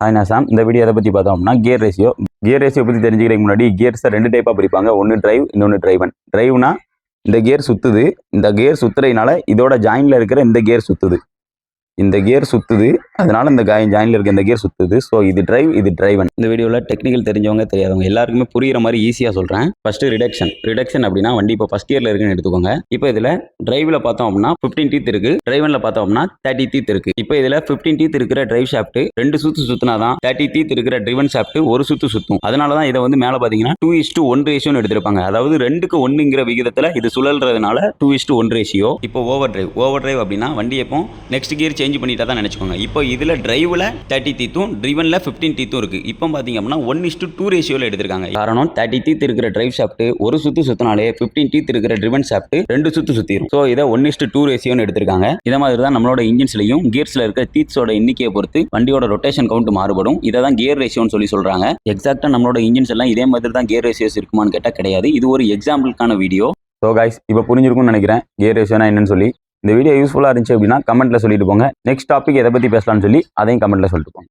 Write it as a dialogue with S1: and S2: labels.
S1: Hi நான் சாம். இந்த video எதை பற்றி பார்த்தோம்னா கியர் ரேஷியோ பற்றி தெரிஞ்சுக்கிறதுக்கு முன்னாடி கியர்ஸை 2 டைப்பாக பிரிப்பாங்க. ஒன்று டிரைவ், இன்னொன்று டிரைவன். டிரைவ்னா இந்த கியர் சுற்றுது, இந்த கியர் சுற்றுறதுனால இதோட ஜாயினில் இருக்கிற இந்த கியர் சுற்றுது, இந்த கியர் சுற்றுது, அதனால இந்த ஜாயினில் இருக்க இந்த கியர் சுற்றுது. ஸோ இது டிரைவ், இது டிரைவன். இந்த வீடியோவில் டெக்னிக்கல் தெரிஞ்சவங்க தெரியாதவங்க எல்லாருக்குமே புரியுற மாதிரி ஈஸியாக சொல்கிறேன். ஃபஸ்ட்டு ரிடக்ஷன் அப்படின்னா வண்டி இப்போ ஃபஸ்ட் இயரில் இருக்குன்னு எடுத்துக்கோங்க. இப்போ இதில் டிரைவில் பார்த்தோம் அப்படின்னா 15 டீத் இருக்குது, டிரைவனில் பார்த்தோம் அப்படின்னா 30 டீத் இருக்குது. இப்போ இதில் 15 டீத் இருக்கிற டிரைவ் ஷாஃப்ட் 2 சுற்று சுற்றினா தான் 30 டீத் இருக்கிற டிரைவன் ஷாஃப்ட் ஒரு சுற்று சுற்றும். அதனால தான் இதை வந்து மேலே பார்த்தீங்கன்னா 2:1 ரேஷியோன்னு எடுத்திருப்பாங்க. அதாவது 2க்கு 1ங்கிற விகிதத்தில் இது சுழல்றதுனால 2:1 ரேஷியோ. இப்போ ஓவர் டிரைவ் அப்படின்னா வண்டி எப்போ நெக்ஸ்ட் கியர் சேஞ்ச் பண்ணிட்டா தான் நினச்சிக்கோங்க. இப்போ இதில் டிரைவில் 30 டீத்தும் டிரைவனில் 15 டீத்தும் இருக்குது. இப்போ பார்த்தீங்க அப்படின்னா 1:2 ரேஷியோவில் எடுத்திருக்காங்க. காரணம் 30 டீத் இருக்கிற டிரைவ் ஷாஃப்ட் ஒரு சுற்று சுற்றினாலே 15 டீத் இருக்கிற டிரைவன் ஷாஃப்ட் 2 சுற்று சுற்றிடும். ஸோ இதை 1:2 ரேஷியோன்னு எடுத்திருக்காங்க. இதை மாதிரி தான் நம்மளோட இன்ஜின்ஸ்லையும் கியர்ஸில் இருக்கிற டீத்ஸோட எண்ணிக்கையை பொறுத்து வண்டியோட ரொட்டேஷன் கவுண்ட் மாறுபடும். இதை தான் கியர் ரேஷியோன்னு சொல்கிறாங்க. எக்ஸாக்டாக நம்மளோட இன்ஜின்ஸ் எல்லாம் இதே மாதிரி தான் கியர் ரேஷியோஸ் இருக்குமான்னு கேட்டால் கிடையாது. இது ஒரு எக்ஸாம்பிளுக்கான வீடியோ. ஸோ கைஸ், இப்போ புரிஞ்சிருக்கும்னு நினைக்கிறேன் கியர் ரேஷியோனா என்னன்னு சொல்லி. இந்த வீடியோ யூஸ்ஃபுல்லாக இருந்துச்சு அப்படின்னா கமெண்ட்டில் சொல்லிட்டு போங்க. நெக்ஸ்ட் டாபிக் எதை பற்றி பேசலாம்னு சொல்லி அதையும் கமெண்ட்டில் சொல்லிட்டு போங்க.